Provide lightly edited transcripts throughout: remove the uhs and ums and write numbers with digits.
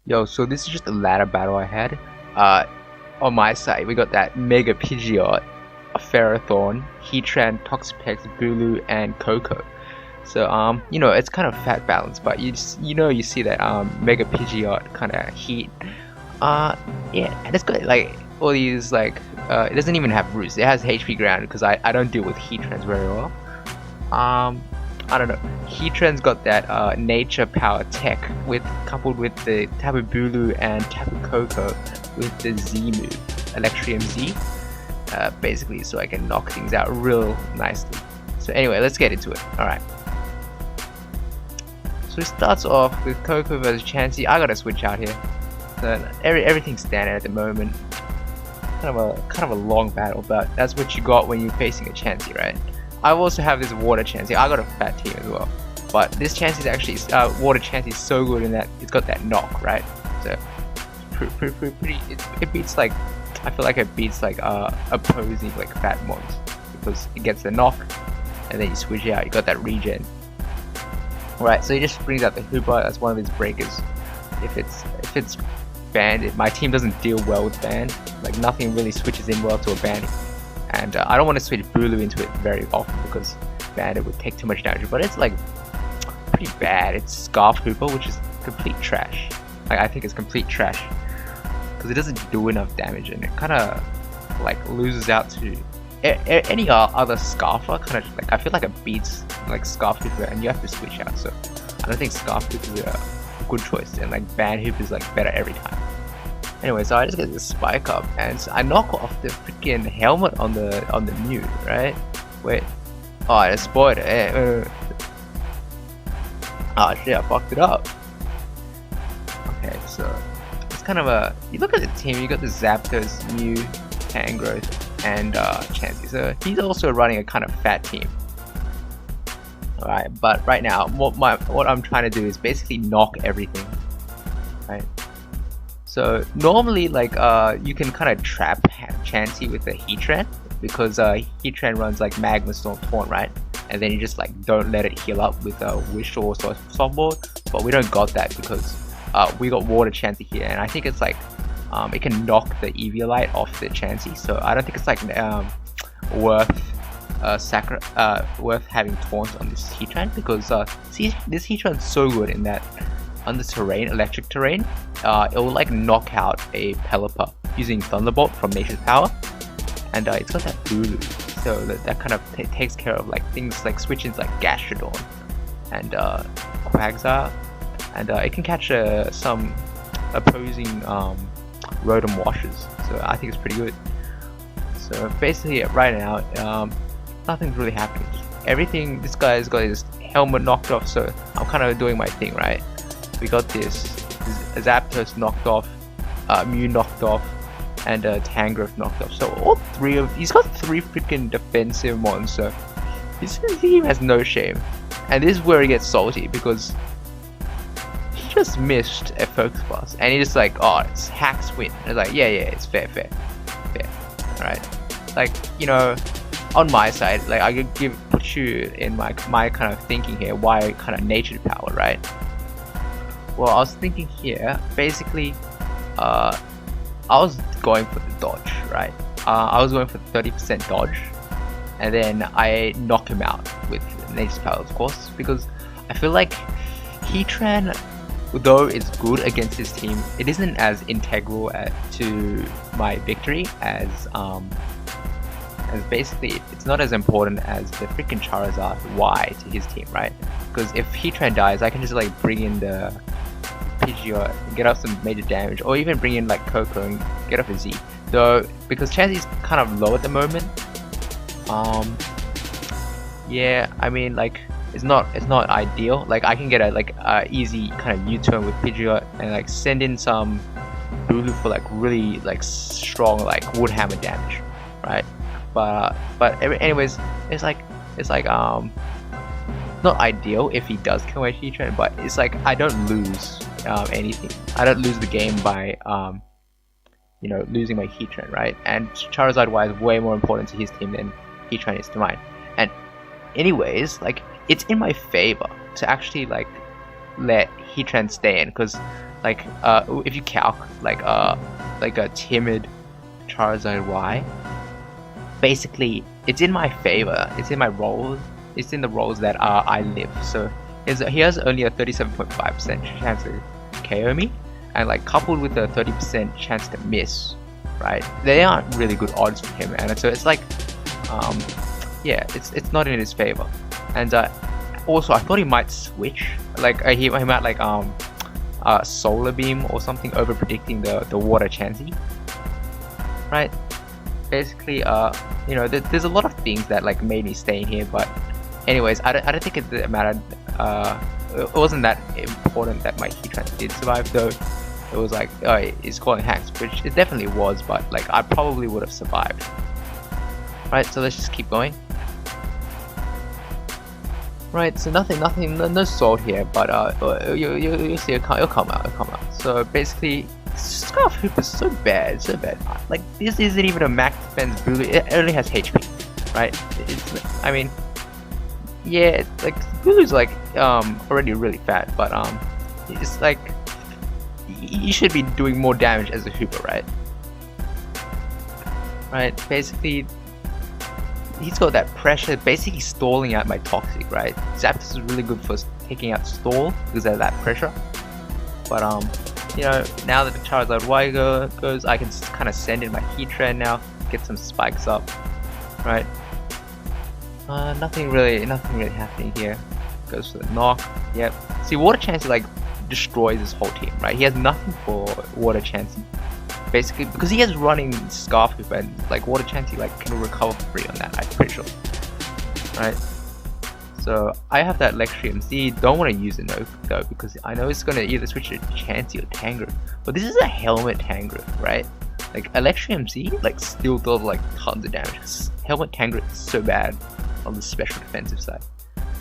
Yo, so this is just a ladder battle I had. Uh, on my side, we got that Mega Pidgeot, a Ferrothorn, Heatran, Toxapex, Bulu, and Coco. So it's kind of fat balance, but you see that Mega Pidgeot kind of heat. Yeah, and it's good. Like all these it doesn't even have roots. It has HP ground because I don't deal with Heatrans very well. I don't know. Heatran's got that nature power tech coupled with the Tapu Bulu and Tapu Koko with the Z move, Electrium Z, basically so I can knock things out real nicely. So anyway, let's get into it. Alright. So it starts off with Koko versus Chansey. I gotta switch out here. So everything's standard at the moment. Kind of a long battle, but that's what you got when you're facing a Chansey, right? I also have this water Chansey. I got a fat team as well, but this Chansey is actually water Chansey is so good in that it's got that knock, right? So pretty. It beats I feel like it beats opposing fat mons because it gets the knock, and then you switch it out. You got that regen. Alright, so he just brings out the Hoopa. That's one of his breakers. If it's banned, my team doesn't deal well with ban. Like nothing really switches in well to a ban. And I don't want to switch Bulu into it very often because it would take too much damage, but it's pretty bad. It's Scarf Hooper, which is complete trash. I think it's complete trash because it doesn't do enough damage, and it kind of loses out to any other Scarfer. Kind of I feel like it beats Scarf Hooper, and you have to switch out. So I don't think Scarf Hooper is a good choice, and Ban Hooper is better every time. Anyway, so I just get this spike up and I knock off the freaking helmet on the Mew, right? Wait. Oh, I just spoiled it. Oh shit, I fucked it up. Okay, so it's kind of you look at the team, you got the Zapdos, Mew, Tangrowth, and Chansey. So he's also running a kind of fat team. Alright, but right now what I'm trying to do is basically knock everything. Right? So normally you can kind of trap Chansey with a Heatran because Heatran runs Magma Storm Taunt, right? And then you just don't let it heal up with a Wish or Softboard. But we don't got that because we got Water Chansey here, and I think it's it can knock the Eviolite off the Chansey. So I don't think it's worth having Taunt on this Heatran because this Heatran's so good in that on the terrain, electric terrain, it will knock out a Pelipper using Thunderbolt from Nature's Power, and it's got that Bulu, so that kind of takes care of things like switch-ins like Gastrodon and Quagsire, and it can catch some opposing Rotom Washes, so I think it's pretty good. So basically right now, nothing's really happening. Everything, this guy's got his helmet knocked off, so I'm kind of doing my thing, right? We got this Zapdos knocked off, Mew knocked off, and Tangrowth knocked off. So all three of he's got three freaking defensive ones. So his team has no shame, and this is where he gets salty because he just missed a Focus Blast, and he just oh, it's hacks win. It's yeah, it's fair. Alright, on my side, I could put you in my kind of thinking here. Why kind of nature power, right? Well, I was thinking here, basically, I was going for the dodge, right? I was going for 30% dodge, and then I knock him out with Nature's Power, of course, because I feel like Heatran, though it's good against his team, it isn't as integral to my victory as basically it's not as important as the freaking Charizard Y to his team, right? Because if Heatran dies, I can just bring in the Pidgeot and get off some major damage, or even bring in Coco and get off a Z. Though because Chansey's kind of low at the moment, yeah, I mean it's not ideal. I can get a easy kind of U-turn with Pidgeot and send in some Bulu for really strong Wood Hammer damage, right? But anyways, it's not ideal if he does kill my Heatran, but it's I don't lose anything. I don't lose the game by losing my Heatran, right? And Charizard Y is way more important to his team than Heatran is to mine. And anyways, it's in my favor to actually let Heatran stay in, because like if you calc like a timid Charizard Y, basically it's in my favor. It's in my roles. It's in the roles that I live. So he has only a 37.5% chance to KO me, and like coupled with a 30% chance to miss, right? They aren't really good odds for him, and so it's like, yeah, it's not in his favor. And also I thought he might switch, like he might like Solar Beam or something, over predicting the water Chansey, right? Basically, you know, there's a lot of things that like made me stay in here, but anyways, I don't think it mattered. It wasn't that important that my Heatran did survive, though. It was like, oh, it's calling hacks, which it definitely was, but like I probably would have survived. Right, so let's just keep going. Right, so nothing, no salt here, but you'll see it'll come out. So basically, Scarf Hoop is so bad. Like this isn't even a max defense Bulu. It only has HP, right? I mean, yeah, like Bulu's like already really fat, but it's like you should be doing more damage as a Hooper, right? Right, basically. He's got that pressure, basically stalling out my Toxic, right? Zapdos is really good for taking out stall because of that pressure. But you know, now that the Charizard Y goes, I can kind of send in my Heatran now, get some spikes up, right? Nothing really happening here. Goes for the knock. Yep. See, Water Chansey like destroys his whole team, right? He has nothing for Water Chansey. Basically, because he has running Scarf Hoop, and like Water Chansey like can recover for free on that, I'm pretty sure. Right? So I have that Electrium Seed, don't want to use it though, because I know it's gonna either switch to Chansey or Tangrowth. But this is a Helmet Tangrowth, right? Like Electrium Seed like still does like tons of damage. Helmet Tangrowth is so bad on the special defensive side.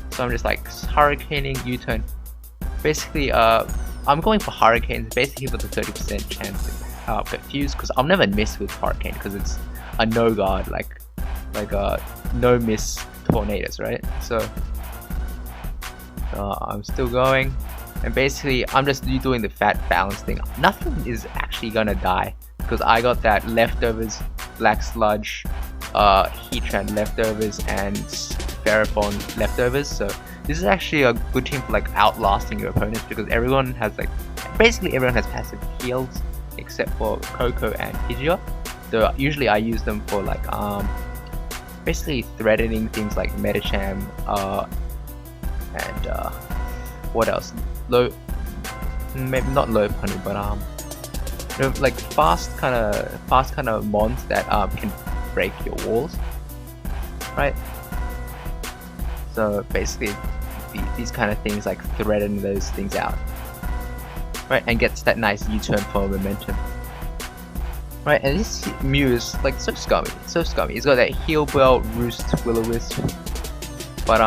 So I'm just like Hurricaning, U-turn. Basically, I'm going for Hurricanes, basically for the 30% chance confused, because I'll never miss with Hurricane because it's a no guard, like a no miss tornadoes, right? So I'm still going, and basically I'm just doing the fat balance thing. Nothing is actually gonna die because I got that leftovers, Black Sludge, Heatran leftovers, and Ferrophone leftovers. So this is actually a good team for like outlasting your opponents, because everyone has like basically everyone has passive heals except for Coco and Pidgeot. So usually I use them for like basically threatening things like Medicham and what else? Maybe not low pony, but you know, like fast kind of mons that can break your walls, right? So basically these kind of things like threaten those things out. Right, and gets that nice U-turn for momentum. Right, and this Mew is like so scummy. He's got that Heal Bell, Roost, Will-O-Wisp, but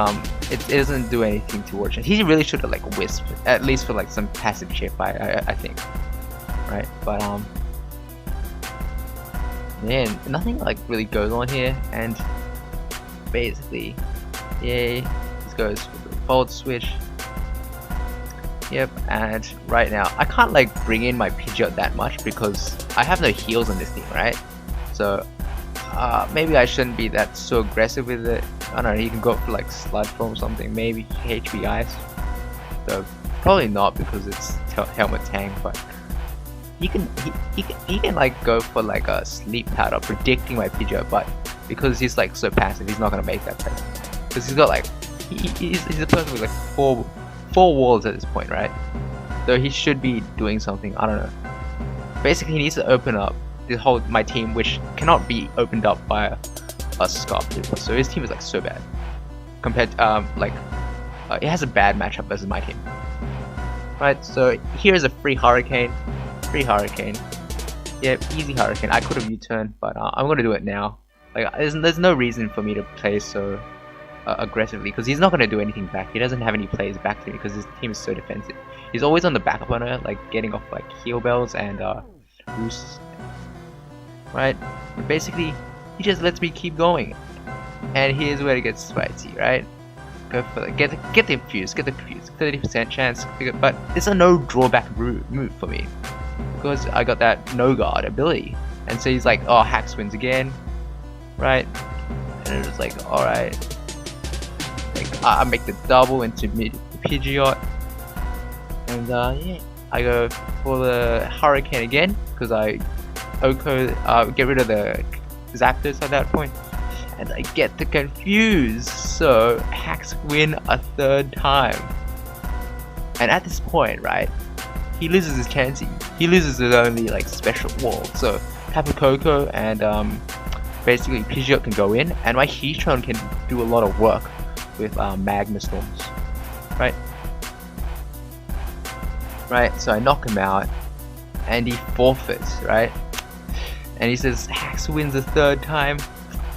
it doesn't do anything towards it. He really should have like Wisp, at least for like some passive chip, I think. Right, but man, nothing like really goes on here, and basically, yay, this goes for the Volt Switch. Yep, and right now I can't like bring in my Pidgeot that much because I have no heals on this team, right? So maybe I shouldn't be that so aggressive with it. I don't know, you can go for like Sludge Form or something, maybe HP Ice. So probably not because it's Helmet Tang, but he can like go for like a Sleep Powder predicting my Pidgeot, but because he's like so passive, he's not gonna make that play. Because he's got like he's a person with like four walls at this point, right? So he should be doing something, I don't know. Basically he needs to open up my team, which cannot be opened up by a Scarf Hoop. So his team is like so bad compared to it has a bad matchup versus my team. Right, so here's a free Hurricane. Yeah, easy Hurricane. I could have U-turned, but I'm gonna do it now. Like there's no reason for me to play so aggressively, because he's not going to do anything back. He doesn't have any plays back to me because his team is so defensive. He's always on the back burner, like getting off like Heal Bells and Roosts. Right? But basically, he just lets me keep going. And here's where it gets spicy, right? go for it. Get the infuse, 30% chance, but it's a no drawback move for me because I got that no guard ability. And so he's like, oh, Hax wins again, right? And it was like, all right, like I make the double into Pidgeot, and yeah, I go for the Hurricane again because I get rid of the Zapdos at that point, and I get the Confuse, so Hax win a third time. And at this point, right, he loses his Chansey. He loses his only like special wall, so Tapu Koko and basically Pidgeot can go in, and my Heatran can do a lot of work with Magma Storms, right? Right, so I knock him out, and he forfeits, right? And he says Hax wins a third time,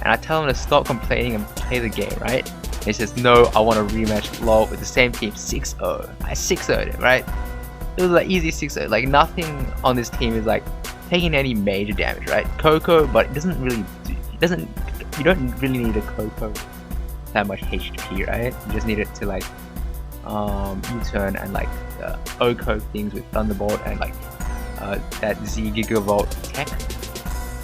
and I tell him to stop complaining and play the game, right? And he says, no, I want a rematch, lol, with the same team, 6-0. I 6-0'd him, right? It was like easy 6-0, like nothing on this team is like taking any major damage, right? Koko, but it doesn't really do, you don't really need a Koko that much HP, right? You just need it to like U-turn and like Oko things with Thunderbolt and like that Z Gigavolt tech.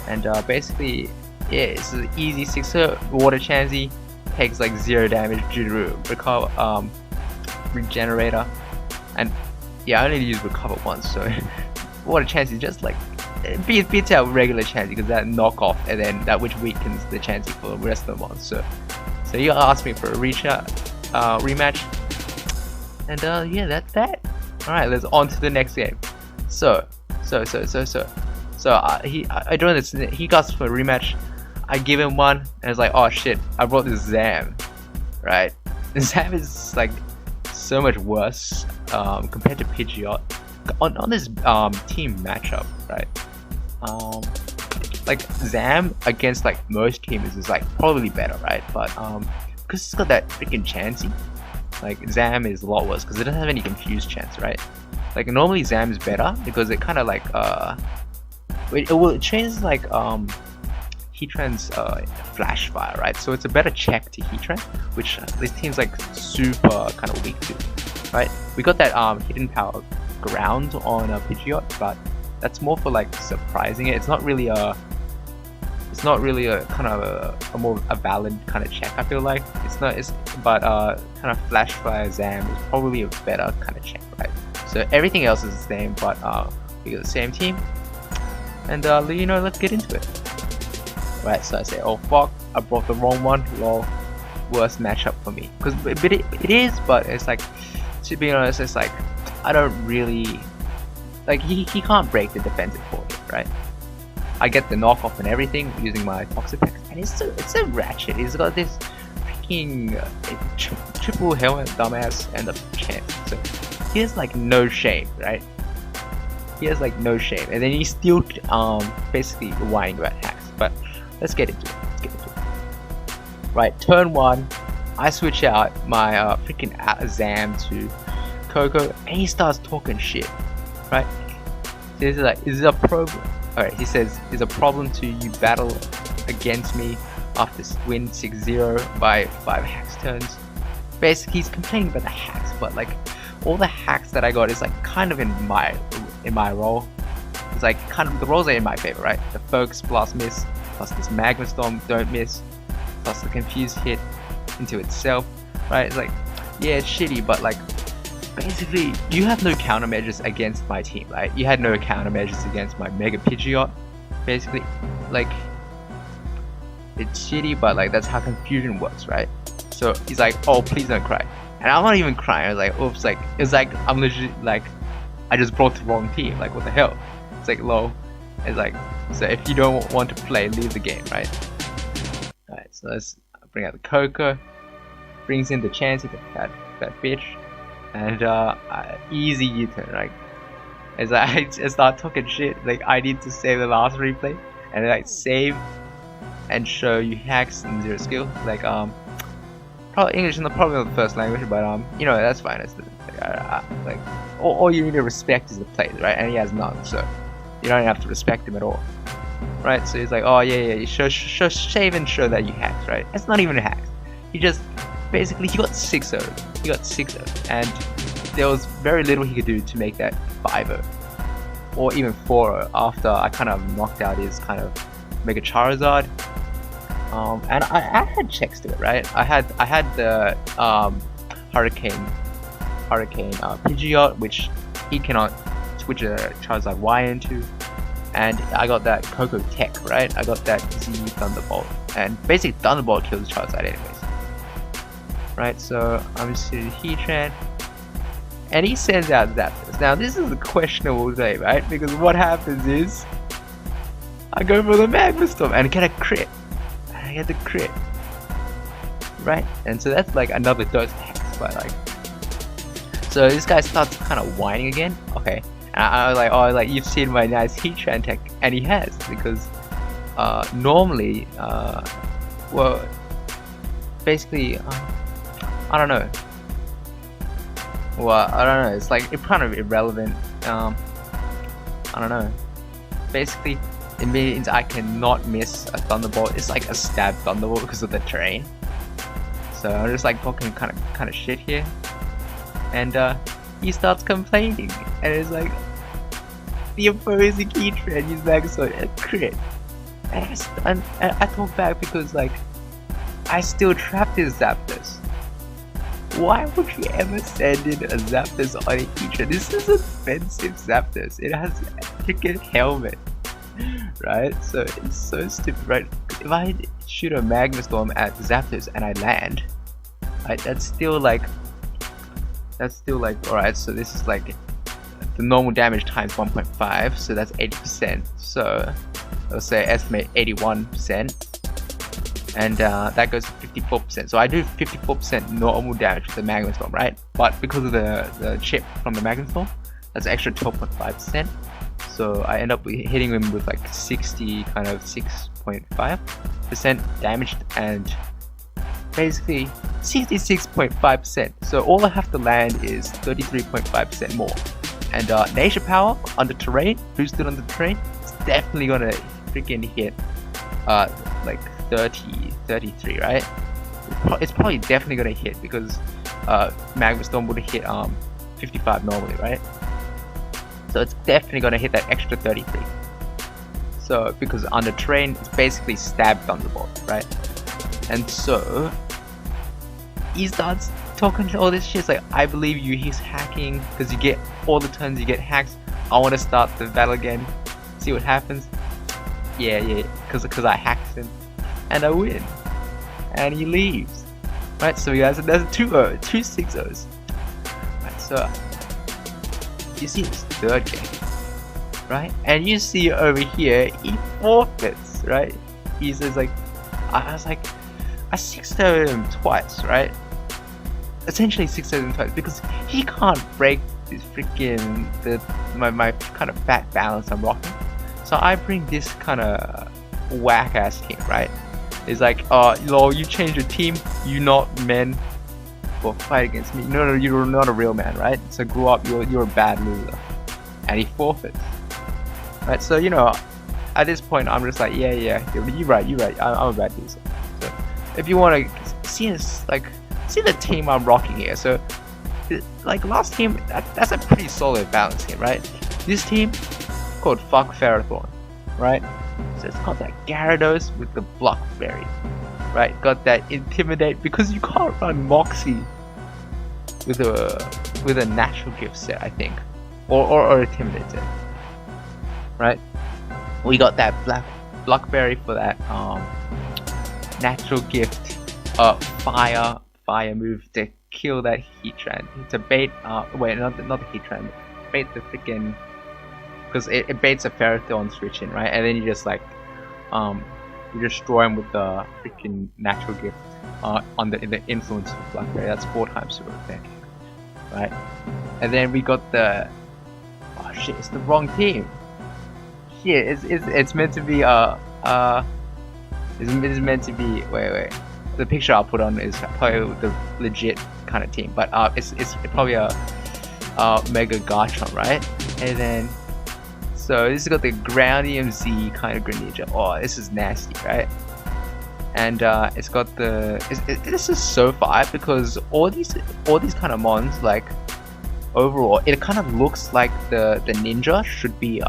And basically, yeah, it's an easy 6-0 Water Chansey, takes like 0 damage due to recover, Regenerator, and yeah, I only use Recover once, so Water Chansey just like beats out regular Chansey because that knockoff, and then that which weakens the Chansey for the rest of the month. So you asked me for a rematch, and yeah, that's that. All right, let's on to the next game. So I joined this. He asks for a rematch. I give him one, and it's like, oh shit, I brought this Zam, right? Zam is like so much worse compared to Pidgeot on this team matchup, right? Like Zam against like most teams is like probably better, right? But because it's got that freaking Chansey, like Zam is a lot worse because it doesn't have any confused chance, right? Like normally Zam is better because it kind of like it changes like Heatran's Flash Fire, right? So it's a better check to Heatran, which this team's like super kind of weak to, right? We got that hidden power ground on Pidgeot, but that's more for like surprising it. It's not really a kind of a valid kind of check. I feel like but kind of Flash Fire Zam is probably a better kind of check, right? So everything else is the same, but we got the same team, and you know, let's get into it. Right, so I say, oh fuck, I brought the wrong one, lol, worst matchup for me. Because it is, but it's like, to be honest, it's like, I don't really, like, he can't break the defensive forward, right? I get the knockoff and everything using my Toxapex, and it's a ratchet. He's got this freaking triple helmet dumbass and a chance. So he has like no shame, right? He has like no shame, and then he's still basically whining about hacks. But let's get into it. Right, turn 1, I switch out my freaking Zam to Koko, and he starts talking shit, right? So he's like, is it a problem? Alright, he says, is a problem to you battle against me after win 6-0 by 5 hacks turns? Basically, he's complaining about the hacks, but like all the hacks that I got is like kind of in my role. It's like kind of the rolls are in my favor, right? The Focus Blast miss, plus this Magma Storm don't miss, plus the Confuse hit into itself, right? It's like, yeah, it's shitty, but like basically you have no countermeasures against my team, right? You had no countermeasures against my Mega Pidgeot. Basically, like, it's shitty, but like that's how confusion works, right? So he's like, oh, please don't cry, and I'm not even crying. I was like, oops, like it's like I'm legit like I just brought the wrong team. Like, what the hell? It's like, lol. It's like, so if you don't want to play, leave the game, right? Alright, so let's bring out the Koko, brings in the Chansey, that bitch, and easy U-turn, right? As I start talking shit, like I need to save the last replay, and like save and show you hacks and 0 skill, like probably English is not probably not the first language, but you know, that's fine. It's like all you need to respect is the player, right? And he has none, so you don't have to respect him at all, right? So he's like, oh yeah, you save and show that you hacked, right? It's not even a hack. He just basically he got 6-0. He got 6-0, and there was very little he could do to make that 5-0 or even 4-0 after I kind of knocked out his kind of Mega Charizard. And I had checks to it, right? I had the Hurricane Pidgeot, which he cannot switch a Charizard Y into, and I got that Coco Tech, right? I got that Z Thunderbolt, and basically Thunderbolt kills Charizard anyways, right? So I'm just doing Heatran, and he sends out Zapdos. Now this is a questionable thing, right? Because what happens is I go for the Magma Storm and get a crit. I get the crit, right? And so that's like another dose of Hex, but like, so this guy starts kind of whining again. Okay, and I was like, oh, like you've seen my nice Heatran tech, and he has, because normally, well, basically, I don't know. Well, I don't know. It's like it's kind of irrelevant. I don't know. Basically, it means I cannot miss a Thunderbolt. It's like a stab Thunderbolt because of the terrain. So I'm just like talking kind of shit here, and he starts complaining, and it's like the opposing Heatran used Mega Sword and crit, and I talk back because like I still trapped his Zapdos. Why would you ever send in a Zapdos on a Heatran? This is a defensive Zapdos. It has a freaking helmet. Right, so it's so stupid, right? If I shoot a Magma Storm at Zapdos and I land, right, that's still like, alright, so this is like the normal damage times 1.5, so that's 80%, so let's say estimate 81%, and that goes to 54%, so I do 54% normal damage with the Magma Storm, right? But because of the chip from the Magma Storm, that's extra 12.5%. So I end up hitting him with like 6.5% damaged, and basically 66.5%. So all I have to land is 33.5% more. And Nature Power on the terrain, boosted on the terrain, it's definitely gonna freaking hit like 33, right? It's probably definitely gonna hit because Magma Storm would hit 55 normally, right? So it's definitely gonna hit that extra 33. So because on the terrain it's basically stab Thunderbolt, right? And so he starts talking all this shit. It's like, I believe you, he's hacking because you get all the turns you get hacks. I want to start the battle again, see what happens. Yeah, because I hacked him and I win, and he leaves, right? So guys, that's 2-0, 2 6-0s, right? So you see this third game, right? And you see over here, he forfeits, right? He says like, I was like, I 6-0'd him twice, right? Essentially 6-0'd him twice because he can't break this freaking my kind of fat balance I'm rocking. So I bring this kind of whack ass team, right? It's like, lol, you changed your team, you not men. Well, fight against me. No, you're not a real man, right? So grow up, you're a bad loser. And he forfeits, right? So you know, at this point I'm just like, yeah, you're right, I'm a bad loser. So if you want to see this, like, see the team I'm rocking here. So like last team, that's a pretty solid balance here, right? This team called Fuck Ferrothorn, right? So it's got that Gyarados with the Blockberry, right? Got that Intimidate, because you can't run Moxie with a natural gift set, I think, or Intimidate set, right? We got that Blockberry for that natural gift, fire move to kill that Heatran, to bait wait, not the Heatran, bait the freaking, because it baits a Ferrothorn switch in, right? And then you just like you destroy him with the freaking natural gift on the influence of Blackberry. That's 4 times super effective, right? And then we got the, oh shit, it's the wrong team. Shit, it's meant to be it's meant to be, wait, the picture I'll put on is probably the legit kind of team, but it's probably a Mega Garchomp, right? And then so this has got the Ground EMZ kind of Greninja. Oh, this is nasty, right? and it's got the this is so fire because all these kind of mons, like overall it kind of looks like the ninja should be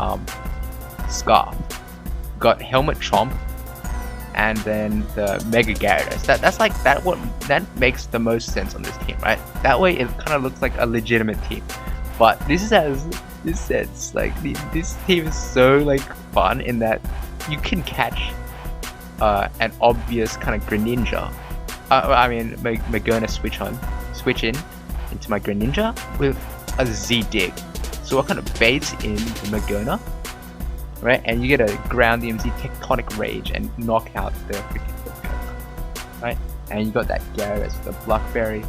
Scarf. Got helmet chomp, and then the Mega Gyarados. That makes the most sense on this team, right? That way it kind of looks like a legitimate team. But this has this sense, like this team is so like fun in that you can catch an obvious kind of Greninja. I mean, we're gonna switch in into my Greninja with a Z-Dig. So I kind of bait in the Magerna, right? And you get a Ground DMZ Tectonic Rage and knock out the freaking Magerna, right? And you got that Gyarados with the Blackberry.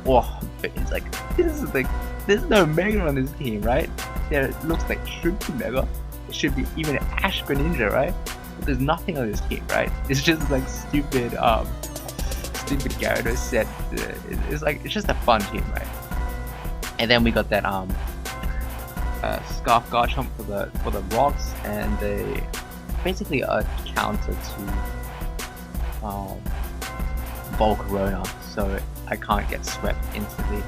Oh, it's like there's no Mega on this team, right? There looks like should be Mega. It should be even an Ash Greninja, right? But there's nothing on this team, right? It's just like stupid Gyarados set. It's just a fun team, right? And then we got that Scarf Garchomp for the rocks, and basically a counter to Volcarona, so I can't get swept instantly.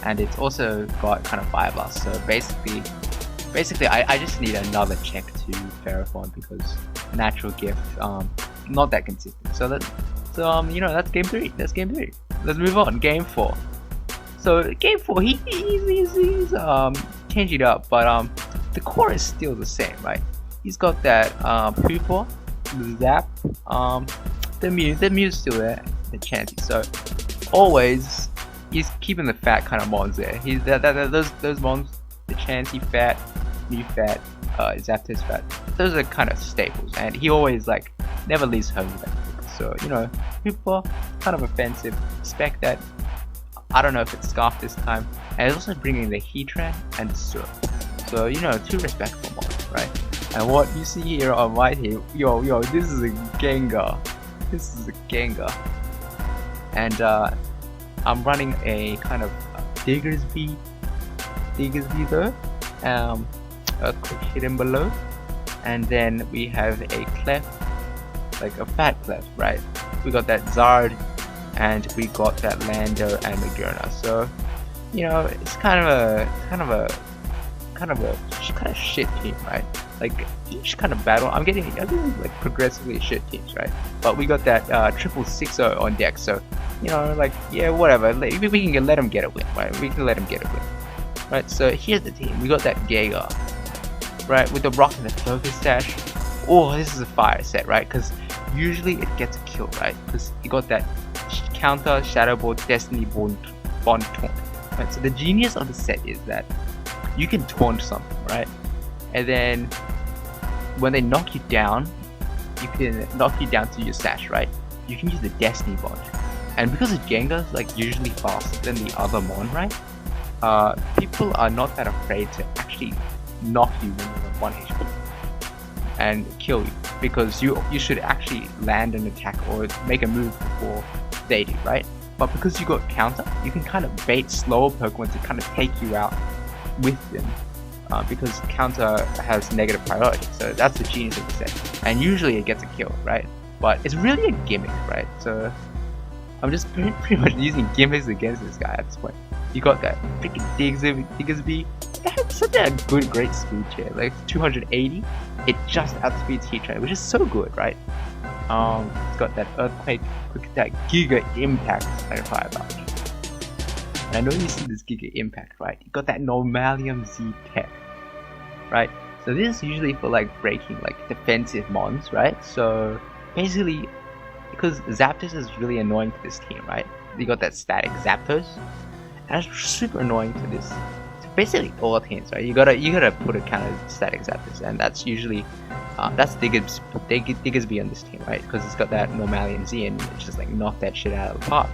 And it's also got kind of Fire Blast, so basically I just need another check to Ferrothorn because natural gift not that consistent. So you know, that's game 3. Let's move on. Game 4. So game 4, he's changed it up, but the core is still the same, right? He's got that Pooper, the Zap, the Mew's still there, the Chansey. So always he's keeping the fat kind of mons there. He's those mons, the Chansey fat, Mew fat, Zapdos fat. Those are kind of staples, and he always like never leaves home with them. So you know, Pooper kind of offensive. Expect that. I don't know if it's Scarf this time, and it's also bringing the Heatran and Surf. So you know, 2 respectful mons, right? And what you see here on my team, yo, this is a Gengar. And I'm running a kind of Diggersby though. Earthquake hidden below, and then we have a Clef, like a fat Clef, right? We got that Zard, and we got that Lando and Magerna. So you know, it's kind of a shit team, right? Like each kind of battle, I'm getting like progressively shit teams, right? But we got that 660 on deck, so you know, like yeah, whatever. Like, we can let him get a win, right? We can let him get a win, right? So here's the team. We got that Gengar, right, with the Rock and the Focus Sash. Oh, this is a fire set, right? Because usually it gets a kill, right? Because you got that counter Shadow Ball, Destiny Bond taunt, right? So the genius of the set is that you can taunt something, right? And then when they knock you down, you can knock you down to your sash, right? You can use the Destiny Bond, and because the Gengar's like usually faster than the other mon, right? People are not that afraid to actually knock you when you're on 1 HP and kill you, because you should actually land an attack or make a move before they do, right? But because you got counter, you can kind of bait slower Pokemon to kind of take you out with them, because counter has negative priority. So that's the genius of the set, and usually it gets a kill, right? But it's really a gimmick, right? So I'm just pretty much using gimmicks against this guy at this point. You got that freaking Diggersby. It had such a great speed chair, like 280. It just outspeeds Heatran, which is so good, right? It's got that Earthquake, Quick Attack, Giga Impact, and Fire Blast. And I know you see this Giga Impact, right? You got that Normalium Z Tech, right? So this is usually for like breaking like defensive mons, right? So basically, because Zapdos is really annoying to this team, right? You got that static Zapdos, and it's super annoying to this. Basically all teams, right? You gotta put a kind of static Zapdos, and that's usually that's Diggersby on this team, right? Because it's got that Normalium Z, and it's just like knock that shit out of the park.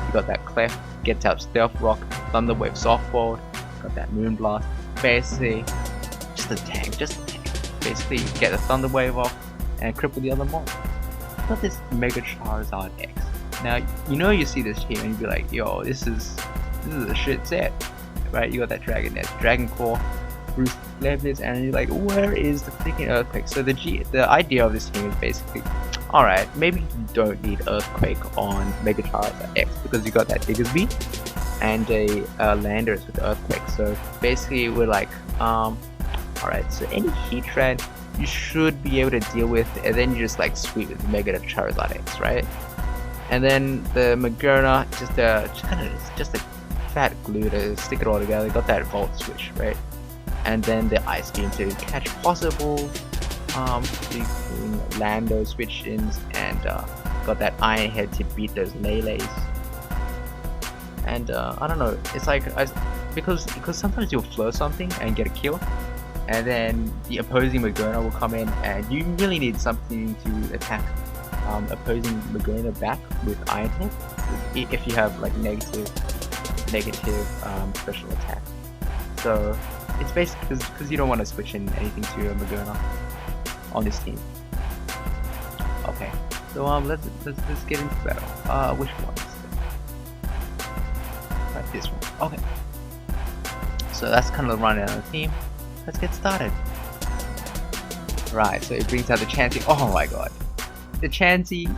You got that Clef, gets out Stealth Rock, Thunder Wave Softball, got that Moonblast. Basically, just a tank. Basically, get the Thunder Wave off and cripple the other mon. Got this Mega Charizard X. Now you see this team and you be like, yo, this is a shit set, right? You got that Dragon Nest, Dragon Claw, Bruce Leibniz, and you're like, where is the freaking Earthquake? So the idea of this team is basically, alright, maybe you don't need Earthquake on Mega Charizard X because you got that Diggersby and a Landers with Earthquake. So basically we're like, alright, so any Heatran you should be able to deal with, and then you just like sweep with Mega Charizard X, right? And then the Magerna, just a fat glue to stick it all together. Got that Volt Switch, right? And then the Ice Beam to catch possible Lando switch-ins, and got that Iron Head to beat those Lele's. And I don't know, it's like because sometimes you'll flow something and get a kill, and then the opposing Magerna will come in, and you really need something to attack opposing Magerna back with Iron Head if you have like negative special attack. So it's basically because you don't want to switch in anything to a Magerna on this team. Okay, so let's get into battle. Which one is it? Right, this one. Okay. So that's kind of the rundown of the team. Let's get started. Right, so it brings out the Chansey. Oh my god, the Chansey.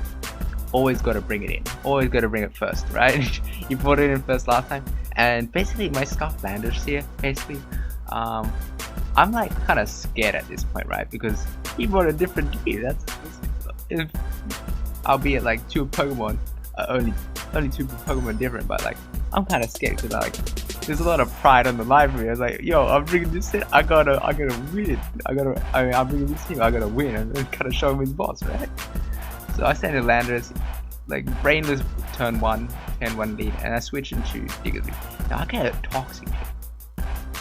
Always got to bring it in. Always got to bring it first, right? You brought it in first last time, and basically my Scarf Landers here. Basically, I'm like kind of scared at this point, right? Because he brought a different team. If, albeit like two Pokemon, only two Pokemon different, but like I'm kind of scared because like there's a lot of pride on the line for me. I was like, yo, I'm bringing this in. I gotta win. I'm bringing this team. I gotta win, and then kind of show him his boss, right? So I send the Landers, like brainless turn 1 lead, and I switch into Diggersby. Now I get a Toxic hit,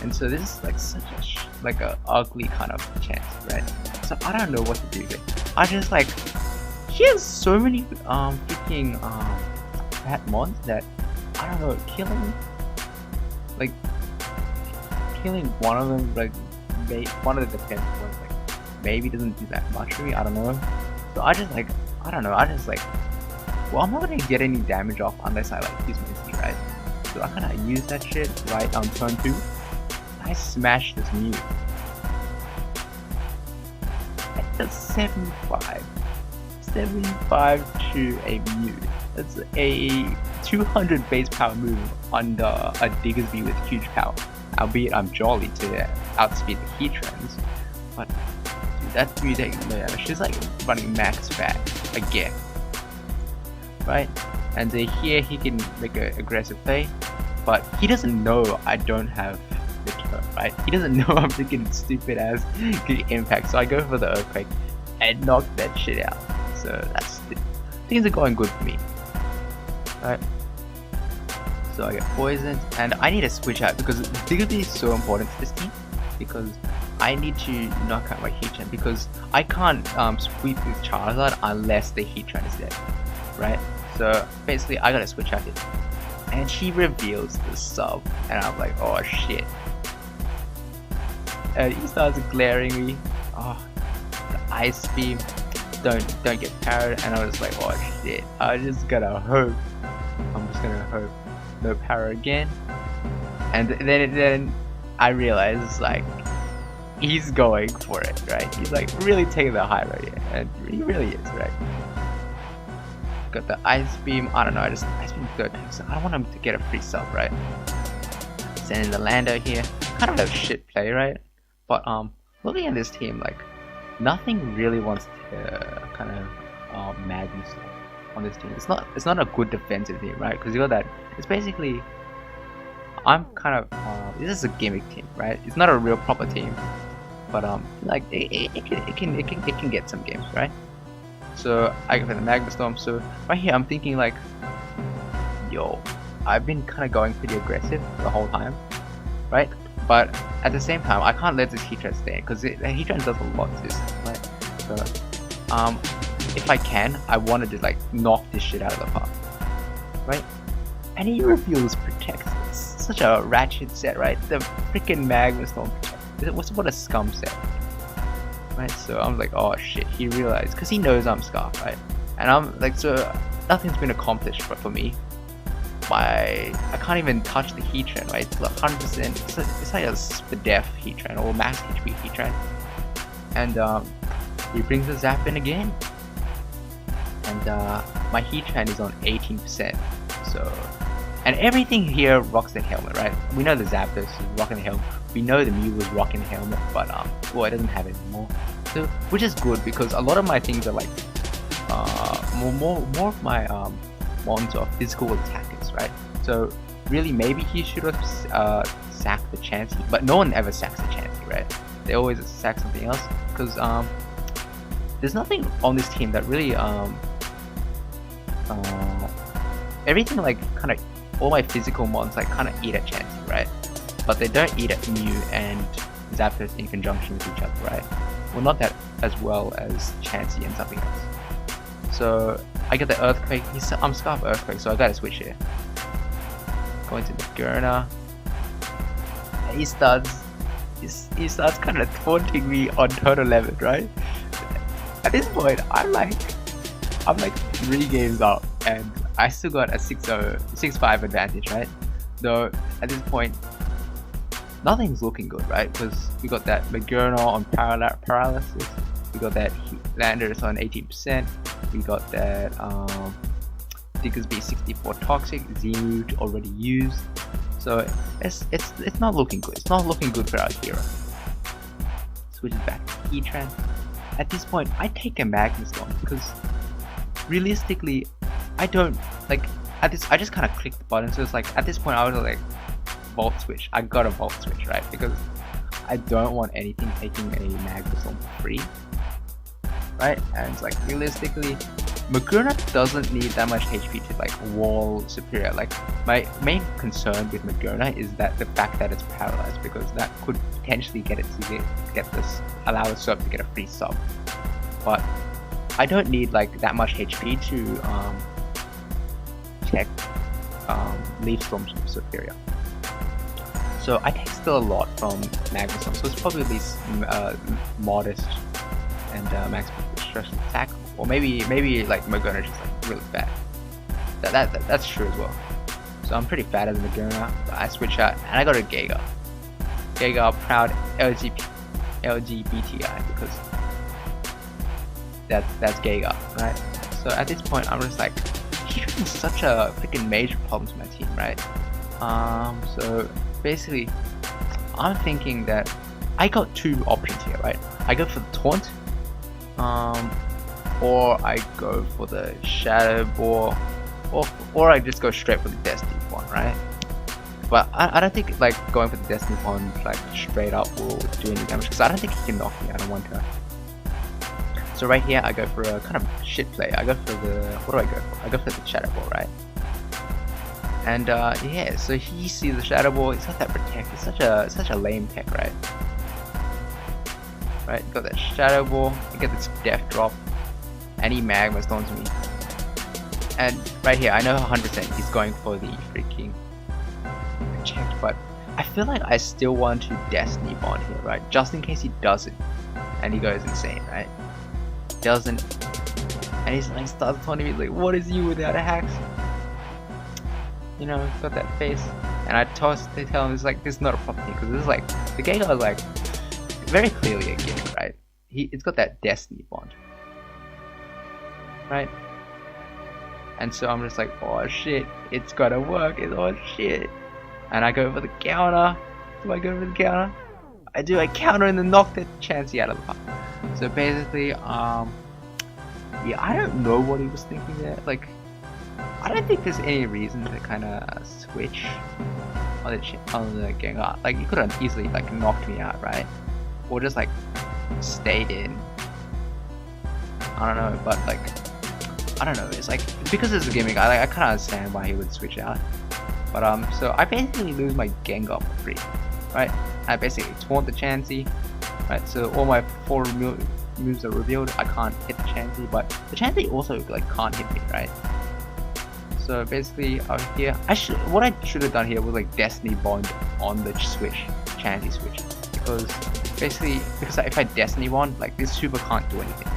and so this is like such a ugly kind of chance, right? So I don't know what to do here. I just like, he has so many freaking fat mons that I don't know, killing one of them, like one of the defense ones, like maybe doesn't do that much for me. I don't know. So I just like, well, I'm not gonna get any damage off unless I like use my Z, right? So I kinda use that shit right on turn 2. I smash this Mew. That's 75 to a Mew. That's a 200 base power move under a Diggersby with huge power. Albeit I'm jolly to outspeed the Heatrans, but dude, that Mew she's like running max fat again, right? And here he can make an aggressive play, but he doesn't know I don't have the turn, right? He doesn't know I'm freaking stupid ass good impact, so I go for the Earthquake and knock that shit out. So things are going good for me, right? So I get poisoned, and I need to switch out because Diggersby is so important to this team, because I need to knock out my Heatran, because I can't sweep with Charizard unless the Heatran is dead, right? So basically I gotta switch out it, and she reveals the sub, and I'm like, oh shit. And he starts glaring me. Oh, the Ice Beam, don't get parried, and I was like, oh shit. I just gotta hope. I'm just gonna hope no power again. And then I realized like he's going for it, right? He's like really taking the high right here, and he really is, right? Got the Ice Beam. I don't know, I just Ice Beam third time, so I don't want him to get a free sub, right? Sending the Lando here, kind of a shit play, right? But looking at this team, like nothing really wants to kind of Magnus on this team. It's not a good defensive team, right? Because you got that. It's basically, I'm kind of this is a gimmick team, right? It's not a real proper team, but like it can get some games, right? So I go for the Magma Storm. So right here I'm thinking like, yo, I've been kind of going pretty aggressive the whole time, right? But at the same time I can't let this Heatran stay, because the Heatran does a lot to this, right? So if I can, I wanted to like knock this shit out of the park, right? And he reveals Protect. It's such a ratchet set, right? The freaking Magma Storm Protect. What a scum set, right? So I'm like, oh shit, he realized, because he knows I'm Scarf, right? And I'm like, so nothing's been accomplished for me. I can't even touch the Heatran, right? It's like 100%. It's like a Spadef Heatran or max HP Heatran. And he brings the Zap in again. and my heat trend is on 18%. So, and everything here rocks the helmet, right? We know the Zapdos is rocking the helmet. We know the Mew was rocking the helmet, but well, it doesn't have it anymore. So, which is good because a lot of my things are like more of my ones are physical attackers, right? So really, maybe he should have sacked the Chansey, but no one ever sacks the Chansey, right? They always sack something else because there's nothing on this team that really everything like kind of all my physical mons like kind of eat at Chansey, right? But they don't eat at Mew and Zapdos in conjunction with each other, right? Well, not that as well as Chansey and something else. So I get the Earthquake. I'm Scarf Earthquake, so I gotta switch here. Going to the Gurna. And he starts kind of taunting me on turn 11, right? At this point, I'm like 3 games up, and I still got a 6-5 advantage, right? Though at this point, nothing's looking good, right? Because we got that Magurna on paralysis, we got that Landers on 18%, we got that Diggersby 64 toxic, Zemu already used, so it's not looking good. It's not looking good for our hero. Switches back to Heatran. At this point, I take a Magma Storm because realistically, I don't like at this. I just kind of click the button. So it's like at this point, I was like Volt Switch. I got a Volt Switch, right? Because I don't want anything taking a Magma Storm for free, right? And it's like realistically, Magurna doesn't need that much HP to like wall superior. Like my main concern with Magurna is that the fact that it's paralyzed, because that could potentially get it to get this, allow the sub to get a free sub. But I don't need like that much HP to check Leaf Storm superior. So I take still a lot from Magma Storm, so it's probably modest and max stress attack, or maybe like Magurna just like really fat. That's true as well. So I'm pretty fat as Magurna. I switch out and I got a Giga proud LGBTI because that's Giga, right? So at this point I'm just like, he's such a freaking major problem to my team, right? So basically I'm thinking that I got 2 options here, right? I go for the taunt, or I go for the Shadow Ball, or I just go straight for the Destiny one, right? But I don't think like going for the Destiny one like straight up will do any damage, because I don't think he can knock me out in 1 turn. So right here I go for a kind of shit play. I go for the, what do I go for? I go for the Shadow Ball, right? And yeah, so he sees the Shadow Ball. It's not that protect. It's such a lame tech, right? Right, got that Shadow Ball. I get this Death Drop, and he Magma Storms me. And right here, I know 100% he's going for the freaking protect, but I feel like I still want to Destiny Bond here, right? Just in case he doesn't, and he goes insane, right? Doesn't, and he's like starts taunting me like, "What is you without a Hax?" You know, got that face, and I tell him it's like, this is not a proper thing, because this is like the Giga is like very clearly a gimmick, right? It's got that Destiny Bond, right? And so I'm just like, oh shit, it's gotta work, oh shit. And I go for the counter. Do I go for the counter? I do a counter and then knock the Chansey out of the park. So basically, yeah, I don't know what he was thinking there. Like, I don't think there's any reason to kind of switch on the Gengar. Like, you could have easily like knocked me out, right? Or just like stayed in. I don't know, but like, I don't know. It's like, because it's a gimmick, I kind of understand why he would switch out. But so I basically lose my Gengar for free, right? I basically taunt the Chansey, right? So all my 4 moves are revealed. I can't hit the Chansey, but the Chansey also like can't hit me, right? So basically over here, what I should have done here was like Destiny Bond on the switch, Chansey switch, because if I Destiny Bond, like this super can't do anything,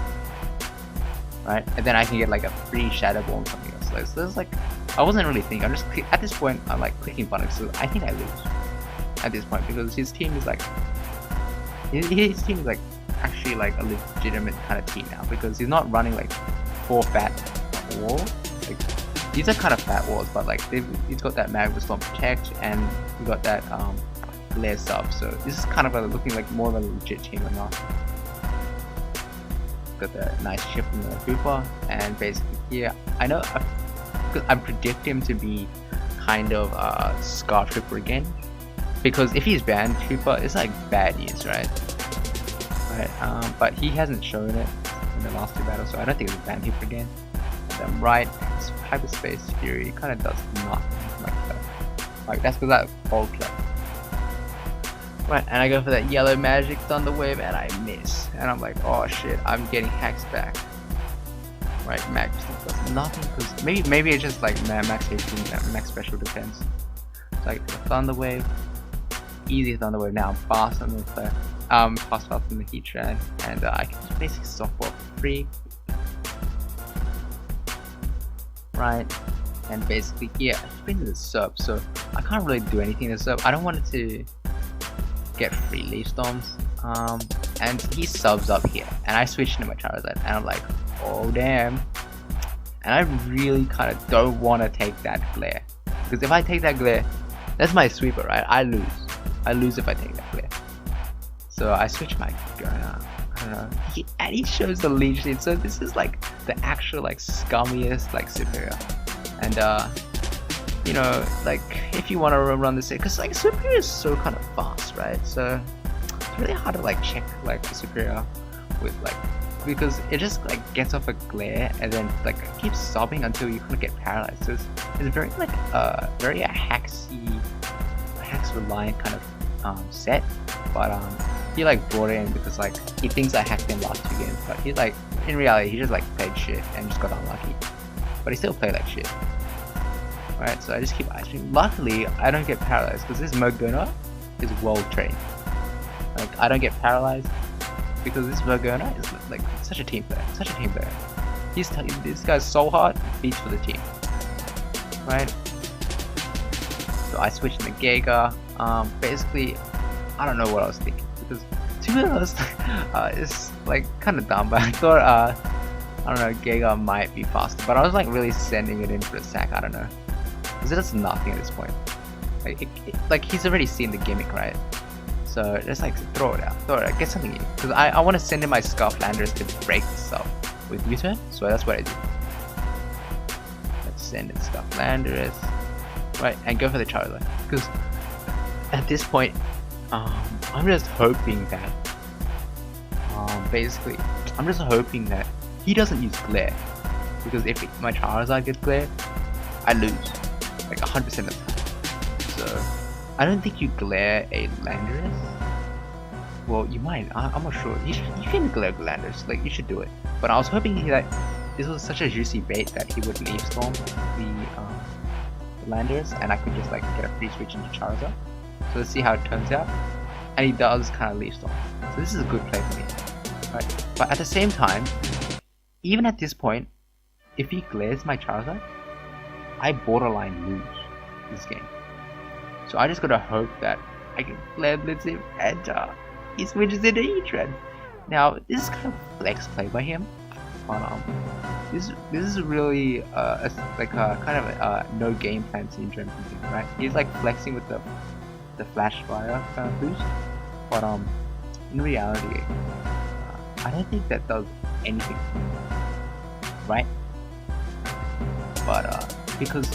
right? And then I can get like a free Shadow Ball and something else. So there's like, I wasn't really thinking. I'm just at this point I'm like clicking buttons, so I think I lose at this point, because his team is like actually like a legitimate kind of team now, because he's not running like 4 fat wall. Like, these are kind of fat walls, but like it's got that Magma Storm Protect, and you got that Glare sub. So this is kind of looking like more of a legit team or not. Got the nice shift from the Hooper, and basically here I know because I'm predicting him to be kind of Scar Trooper again, because if he's banned, Hooper is like bad news, right? But he hasn't shown it in the last 2 battles, so I don't think it's a banned Hooper again. And then right, Hyperspace Fury kind of does nothing like that. Like that's because that old clip. Right, and I go for that yellow magic thunder wave and I miss. And I'm like, oh shit, I'm getting hacks back. Right, max does nothing because maybe it's just like max HP, max special defense. So I get the thunder wave, easy thunder wave now, fast on the fast on the heat trend, and I can just basically softball for free. Right, and basically here I spin the sub, so I can't really do anything in the sub. I don't want it to get free leaf storms, and he subs up here, and I switch into my Charizard, and I'm like, oh damn, and I really kind of don't want to take that glare, because if I take that glare, that's my sweeper, right? I lose if I take that glare. So I switch my Gurna, I don't know, and he shows the leech seed, so this is like the actual like scummiest like superior, and you know, like if you want to run this, because like superior is so kind of fast, right? So it's really hard to like check like the superior with like, because it just like gets off a glare and then like keeps sobbing until you kind of get paralyzed. So it's very like very hex reliant kind of set, but he like brought it in because like he thinks I hacked him last 2 games, but he's like in reality he just like played shit and just got unlucky, but he still played like shit. Right, so I just keep ice cream. Luckily, I don't get paralyzed because this Morgana is well trained. Like, I don't get paralyzed because this Morgana is like such a team player. Such a team player. This guy's so hard, beats for the team. Right? So I switched into Giga. Basically, I don't know what I was thinking because to be honest, it's like kind of dumb. But I thought, I don't know, Giga might be faster. But I was like really sending it in for a sack. I don't know. Because it does nothing at this point. Like he's already seen the gimmick, right? So just like throw it out, get something in. Because I want to send in my Scarflanders to break this up with U-turn, so that's what I do. Let's send in Scarflanders, right, and go for the Charizard. Because at this point, I'm just hoping that, basically, I'm just hoping that he doesn't use Glare. Because if my Charizard gets Glare, I lose. Like 100% of the time. So I don't think you glare a Landorus. Well, you might. I'm not sure. You can glare Landorus. Like you should do it. But I was hoping that this was such a juicy bait that he would leaf storm the Landorus, and I could just like get a free switch into Charizard. So let's see how it turns out. And he does kind of leaf storm. So this is a good play for me. Right. But at the same time, even at this point, if he glares my Charizard, I borderline lose this game. So I just gotta hope that I can Flare Blitz him and he switches into E-Tread. Now this is kind of flex play by him, but this is really kind of a no game plan syndrome, right? He's like flexing with the flash fire kind of boost, but in reality, I don't think that does anything, right? But because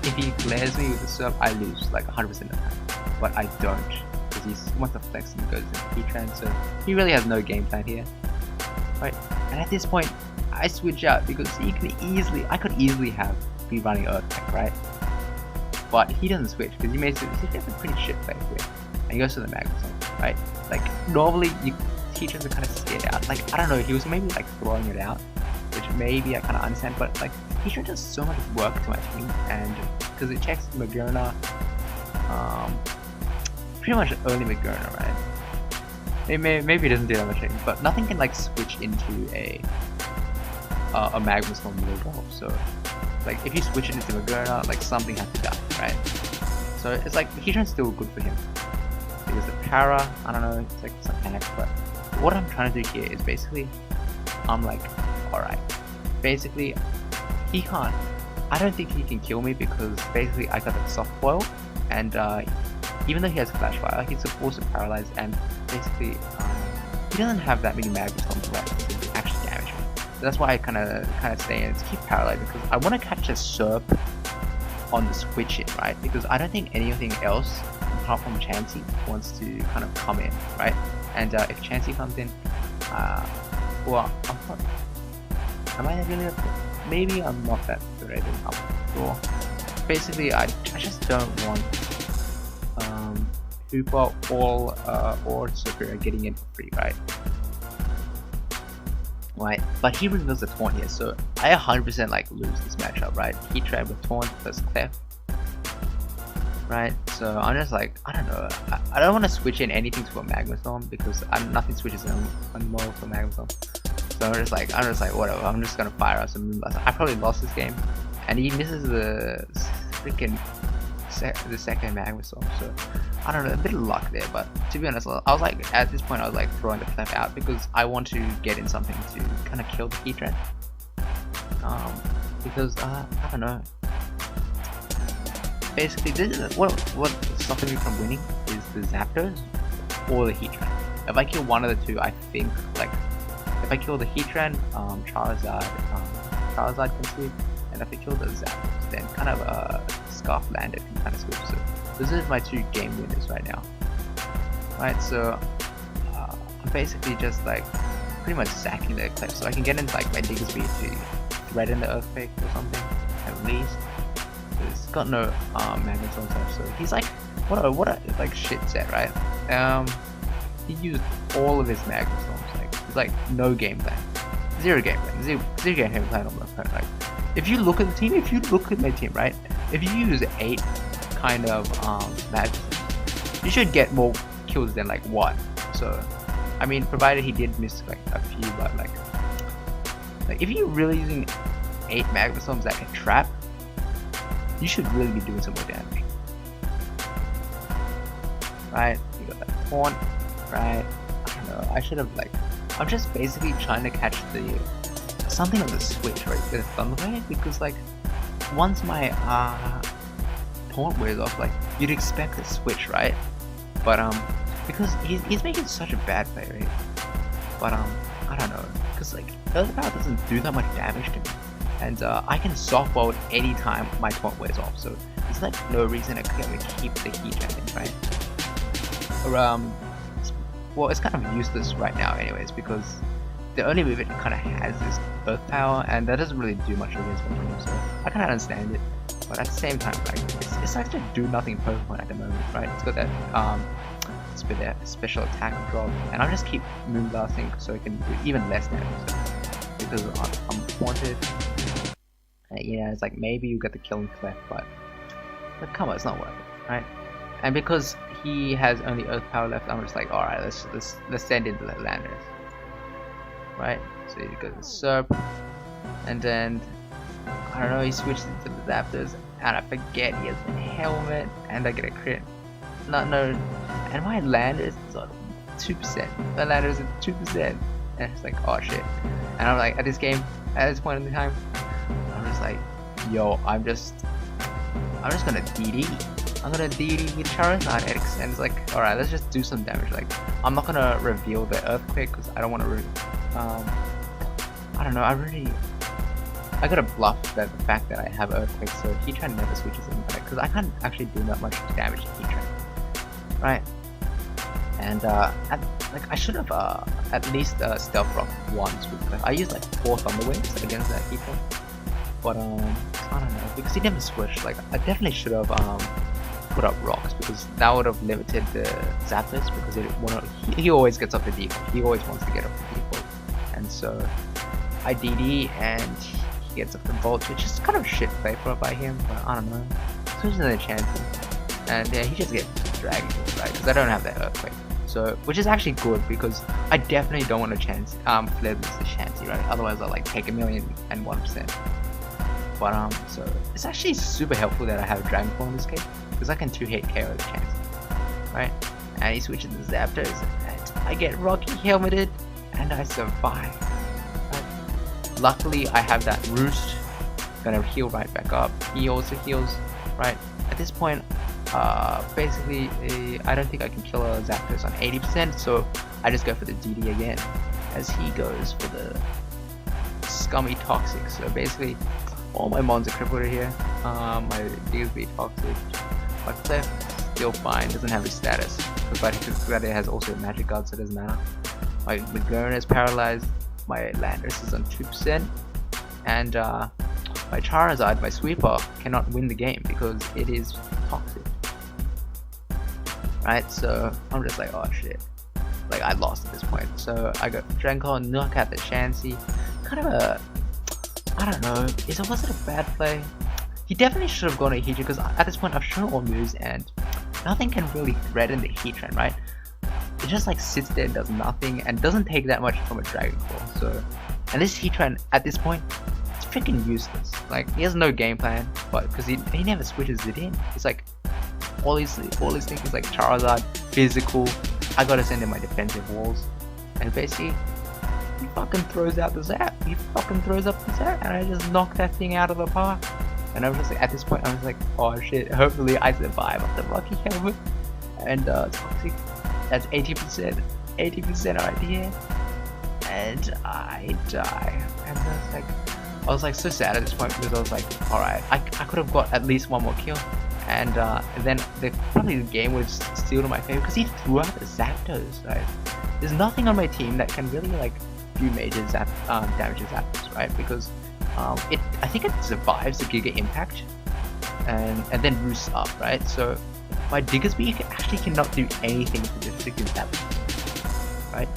if he glares me with the serve, I lose like 100% of the time. But I don't, because he wants to flex and goes into P-Trans, so he really has no game plan here. Right, and at this point, I switch out because I could easily be running Earthquake, right? But he doesn't switch because he has a pretty shit play here, and he goes to the Magneton, right? Like normally, teachers are kind of scared out. Like I don't know, he was maybe like throwing it out, which maybe I kind of understand, but like Teacher does so much work to my team, and because it checks Magerna, pretty much only Magerna, right? Maybe it doesn't do that much, but nothing can like switch into a Magma Storm Evolve. So like if you switch it into Magerna, like something has to die, right? So it's like Heatran's still good for him. Because the Para, I don't know, it's like some hack, but what I'm trying to do here is basically, I'm like, alright, basically he can't. I don't think he can kill me because basically I got that soft foil, and even though he has flash fire, he's also paralyzed, and basically he doesn't have that many magma storms left to actually damage me. So that's why I kind of stay in to keep paralyzed, because I want to catch a Serp on the switch in, right? Because I don't think anything else apart from Chansey wants to kind of come in, right? And if Chansey comes in, well, am I really? Maybe I'm not that good at it. I'm not sure. Basically, I just don't want Hooper or Superior getting in for free, right? Right, but he reveals the taunt here, so I 100% like lose this matchup, right? He tried with taunt plus Clef, right? So I'm just like, I don't know, I don't want to switch in anything to a Magma Storm because nothing switches in anymore for Magma Storm. So I'm just like whatever, I'm just gonna fire out some Moonblast. I probably lost this game, and he misses the freaking the second Magma Storm, so I don't know, a bit of luck there. But to be honest, I was like, at this point I was like throwing the Clef out because I want to get in something to kind of kill the Heatran. Because I don't know, basically this is what stopping me from winning is the Zapdos or the Heatran. If I kill one of the two, I think like if I kill the Heatran, Charizard can sweep, and if I kill the Zapdos, then kind of Scarf Landed can kind of sweep. So this is my 2 game winners right now. Right, so I'm basically just like pretty much sacking the Eclipse, so I can get into like my Digger Speed to threaten the Earthquake or something at least. He's got no Magnet Storm type, so he's like what a like shit set, right? He used all of his Magnet Storms. Like it's like no game plan, zero game plan, zero game plan on my opponent. Like if you look at the team, if you look at my team, right? If you use 8 kind of Magnet Storms, you should get more kills than like 1. So I mean, provided he did miss like a few, but like if you're really using 8 Magma Storms that can trap, you should really be doing some more damage. Right? You got that taunt, right? I don't know, I should have like, I'm just basically trying to catch the something on the switch, right? With Thunder Wave, because like once my taunt wears off, like you'd expect a switch, right? But because he's making such a bad play, right? But I don't know, because like Earth Power doesn't do that much damage to me, and I can soft bolt any time my taunt wears off, so there's like no reason I can't keep the Heatran in, right? Or well, it's kind of useless right now anyways, because the only move it kind of has is Earth Power, and that doesn't really do much against my team, so I kind of understand it. But at the same time, like it's actually do nothing Pokemon at the moment, right? It's got that special attack drop, and I'll just keep Moonblasting so it can do even less damage. So, because I'm wanted, yeah, it's like maybe you get the killing Clef, but come on, it's not worth it, right? And because he has only Earth Power left, I'm just like, all right, let's send in the Landers, right? So you got the Serp, and then I don't know, he switches into the Zapdos, and I forget he has the helmet, and I get a crit. No, and my Landers is on 2%. My Landers is 2%, and it's like, oh shit. And I'm like, at this point in the time, I'm just like, yo, I'm just gonna DD. I'm gonna DD with Charizard X, and it's like, alright, let's just do some damage. Like, I'm not gonna reveal the Earthquake because I don't want to. I don't know. I gotta bluff the fact that I have Earthquake, so Heatran never switches in, because I can't actually do that much damage to Heatran, right? And I should have at least Stealth Rock once. I used like 4 Thunder Waves against that Heatran, but I don't know, because he never switched. Like I definitely should have put up rocks, because that would have limited the Zapdos, because he always gets up the default. He always wants to get up the default, and so I DD and he gets up the Volt, which is kind of shit play by him, but I don't know. Switches in the chances, and yeah, he just gets dragged, right? Because I don't have that Earthquake. So, which is actually good, because I definitely don't want to flare this the Chansey, right? Otherwise I'll like take 1,001%. But so it's actually super helpful that I have a Dragon Claw in this case, because I can 2-hit KO the Chansey, right? And he switches the Zapdos, and I get Rocky helmeted, and I survive. Right? Luckily I have that Roost, gonna heal right back up. He also heals right at this point. Basically, I don't think I can kill a Zapdos on 80%, so I just go for the DD again, as he goes for the scummy toxic. So basically, all my mons are crippled here. My DSB toxic, my Clef still fine, doesn't have his status, but it has also magic guard, so it doesn't matter. My Magerna is paralyzed, my Landorus is on 2%, and my Charizard, my sweeper, cannot win the game because it is toxic. Right, so I'm just like, oh shit, like I lost at this point. So I got Drancor, knock out the Chansey. Kind of a, I don't know, was it a bad play? He definitely should have gone a Heatran because at this point I've shown all moves and nothing can really threaten the Heatran, right? It just like sits there and does nothing and doesn't take that much from a Dragon Claw. So, and this Heatran at this point, it's freaking useless. Like he has no game plan, but because he never switches it in. It's like all these things is like Charizard, physical. I gotta send in my defensive walls, and basically he fucking throws out the Zap. He fucking throws up the Zap, and I just knock that thing out of the park. And I was just like, at this point, I was like, oh shit, hopefully I survive off the Rocky Helmet. And toxic, that's 80% right here, and I die. And I was like so sad at this point because I was like, all right, I could have got at least one more kill. And then probably the game was still to my favor because he threw out the Zapdos. Right? There's nothing on my team that can really like do major damage to Zapdos, right? Because I think it survives the Giga Impact and then roosts up, right? So my Diggersby actually cannot do anything to the freaking Zapdos, right?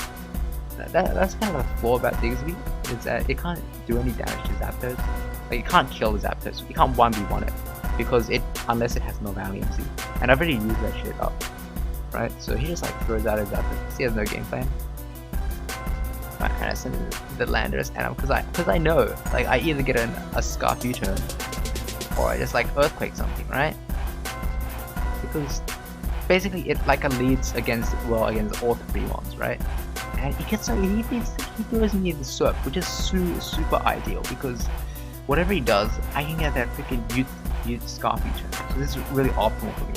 That's kind of a flaw about Diggersby, is that it can't do any damage to Zapdos. Like it can't kill the Zapdos. You can't 1v1 it. Because unless it has no Valiancy, and I've already used that shit up, right? So he just like throws out his Zapdos. He has no game plan. Right, and I send the Landorus, and because I know, like I either get a Scarf U-turn, or I just like Earthquake something, right? Because basically it like leads against all three ones, right? And he throws me the Surf, which is super ideal because whatever he does, I can get that freaking youth Scarf feature. So this is really optimal for me.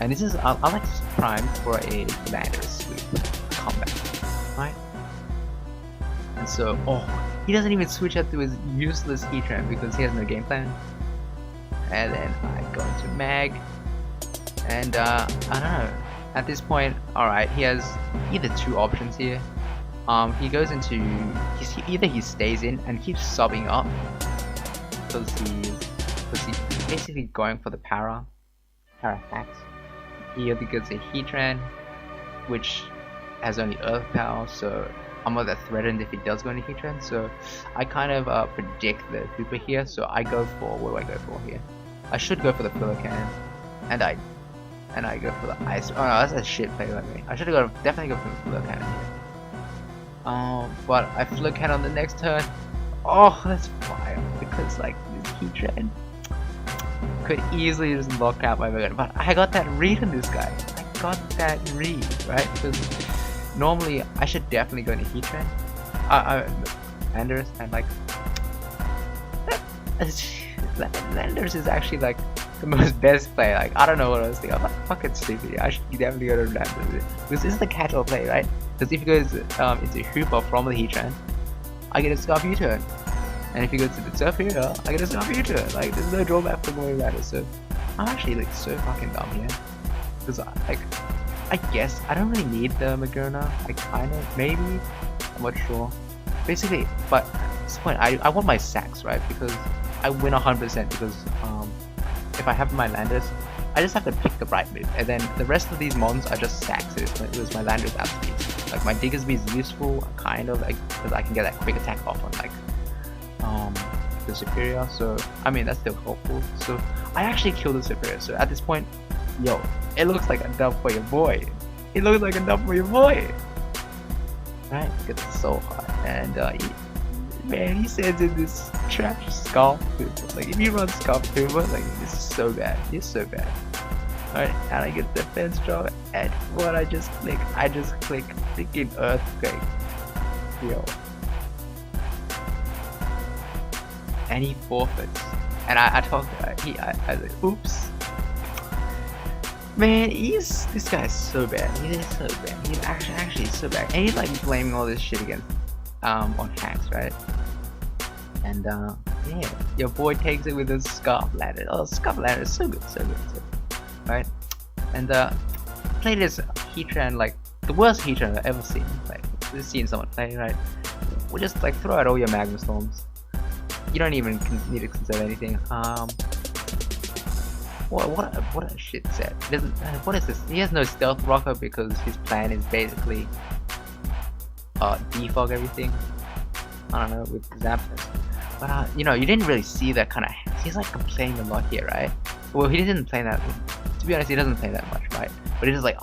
And this is I like this prime for a Landorus sweep comeback, right? And so he doesn't even switch out to his useless Heatran because he has no game plan. And then I go into Mag, and I don't know. At this point, alright, he has either two options here. He goes into either he stays in and keeps subbing up because he's basically going for the para hacks. He either goes a Heatran, which has only Earth Power, so I'm not that threatened if he does go into Heatran. So I kind of predict the Hooper here. So I go for, what do I go for here? I should go for the Filler Cannon, and I go for the Ice. Oh no, that's a shit play by me. I should have definitely go for the Filler Cannon here. But I Filler Cannon on the next turn. Oh, that's fire, because like this Heatran could easily just knock out my Magerna, but I got that read on this guy. I got that read, right? Because normally I should definitely go into Heatran. Landorus, and like Landorus is actually like the most best play. Like I don't know what I was thinking. I'm like fucking stupid. I should definitely go to Landorus. This is the catch-all play, right? Because if he goes into Hooper from the Heatran, I get a Scarf U-turn. And if he goes to the Surf Hero, I get a Scarf U-turn. Like there's no drawback for going about it. So I'm actually like so fucking dumb here. Because I guess I don't really need the Magerna. I kind of, maybe, I'm not sure. Basically, but at this point, I want my sacks, right? Because I win 100% because if I have my Landorus, I just have to pick the right move, and then the rest of these mons are just sacks. It was my Landorus outspeed. Like my Diggersby is useful, kind of, like because I can get that quick attack off on like the Superior. So I mean that's still helpful. So I actually killed the Superior. So at this point, yo, it looks like a dub for your boy. It looks like a dub for your boy. Right? It's so hard, and he sends in this trash Scarf Hooper. Like if you run Scarf Hooper, like this is so bad. It's so bad. Alright, and I get defense draw, and what I just click freaking Earthquake. Yo. and he forfeits. And I talked to him, I was like, oops. Man, this guy's so bad. He is so bad. He's actually so bad. And he's like blaming all this shit against on hacks, right? And yeah, your boy takes it with a scarf ladder. Oh, scarf ladder is so good, so good, right? And played this Heatran, like the worst Heatran I've ever seen. Like just seen someone play, right? We'll just like throw out all your Magma Storms. You don't even need to conserve anything. What a shit set. What is this? He has no Stealth Rocker because his plan is basically defog everything. I don't know, with Zapdos. But you know, you didn't really see that kind of. He's like complaining a lot here, right? Well, he didn't play that. To be honest, he doesn't play that much, right? But he's just like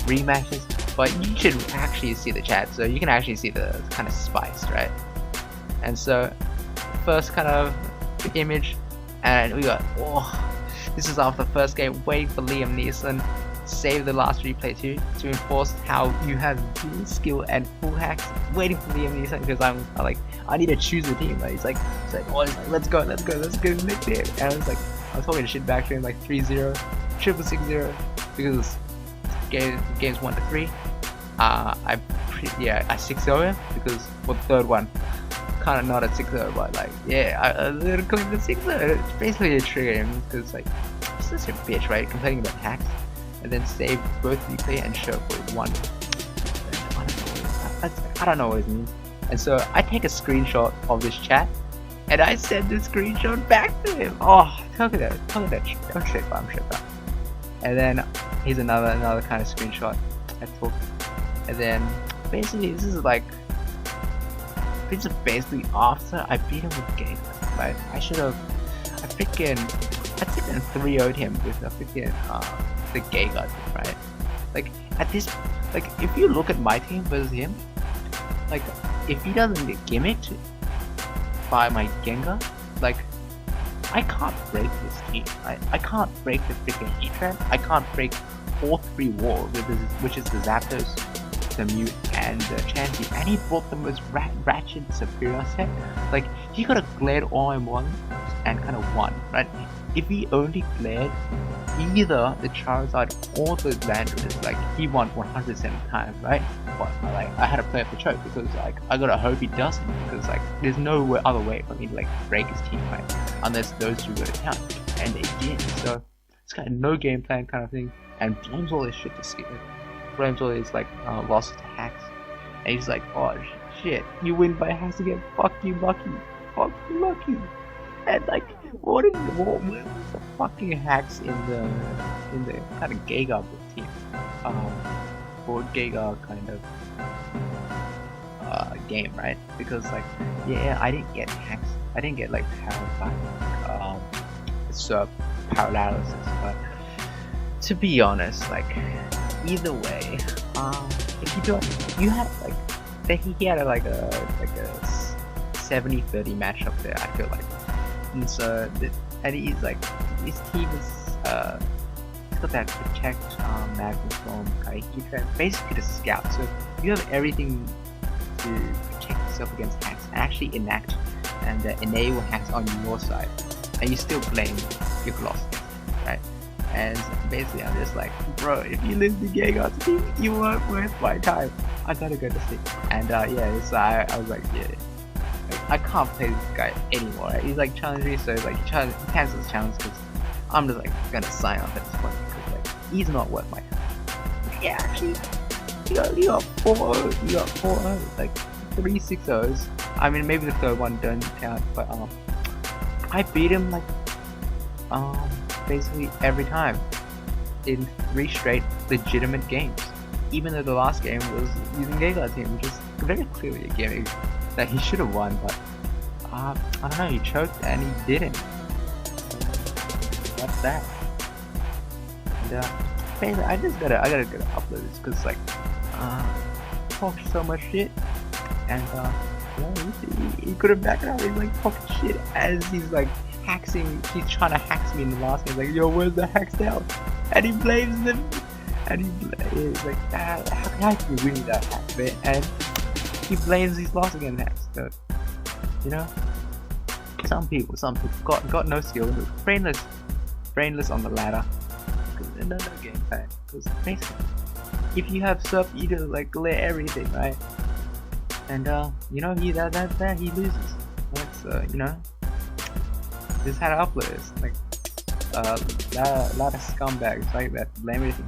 rematches. But you should actually see the chat, so you can actually see the kind of spice, right? And so, first kind of image, and we got, this is after the first game, waiting for Liam Neeson, save the last replay to enforce how you have dual skill and full hacks, waiting for Liam Neeson, because I'm like, I need to choose a team, right? He's like, let's go next game. And I was talking shit back to him, like 3-0, 660, because games 1 to 3. I 6-0 him, because for the third one, kind of not a 6-0, but like, yeah, I little claim the 6-0. It's basically a trigger him, because like, he's such a bitch, right? Complaining about hacks, and then save both replay and show for one. I don't know what it means. And so I take a screenshot of this chat, and I send the screenshot back to him. Oh, look at that. I'm shit. And then here's another kind of screenshot I took. And then basically this is basically after I beat him with game, right? I freaking 3-0'd him with a freaking the Gengar team, right? Like at this, like if you look at my team versus him, like if he doesn't get gimmicked by my Gengar, like I can't break this team. I can't break the freaking Heatran. I can't break all 3 walls, which is the Zapdos, the Mute, and the Chansey. And he brought the most ratchet superior set. Like he could have glared all in one and kind of won, right? If he only glared either the Charizard or the Landorus, like he won 100% of the time, right? But like I had to play for choke because like I gotta hope he doesn't, because like there's no other way for me to like break his team, right? Unless those 2 go to town, and they did. So it's got no game plan kind of thing, and blames all this shit to skip it. Blames all these like losses to hacks, and he's like, oh shit, you win by hacks again. Fuck you, Lucky. And like, what was the fucking hacks in the kind of Gengar team? For Gengar kind of game, right? Because like, yeah, I didn't get hacks. I didn't get like paralysis, but to be honest, like either way, if you don't, you had like he had like a 70-30 matchup there, I feel like. And so, and he's like, his team is he's got that protect, Magma Storm, kind of Heatran, basically the scout. So you have everything to protect yourself against hacks, and actually enact and enable hacks on your side, and you still blame your loss, right? And basically, I'm just like, bro, if you lose the Gengar team, you weren't worth my time. I gotta go to sleep. And yeah, so I was like, yeah. I can't play this guy anymore, right? He's like challenging me, so like he cancels the challenge because I'm just like gonna sign off at this point because like he's not worth my time. Yeah, actually, you got 4-0, like 3 6-0s. I mean, maybe the third one don't count, but I beat him like basically every time in 3 straight legitimate games. Even though the last game was using Gengar team, which is very clearly a game that he should have won, but I don't know, he choked and he didn't. So that's that. And basically, I gotta upload this because like talk so much shit, and he couldn't back it up. He's like talking shit as he's like he's trying to hack me in the last game. He's like, yo, where's the hacks down? And he blames them, and he's like, how can you win that hack, man? And he blames his loss against hacks. So you know, some people got no skill, brainless on the ladder. No gameplay. Because basically, if you have stuff, you do like clear everything, right? And you know, he loses. That's you know, this is how to upload this. Like lot of scumbags like that blame everything.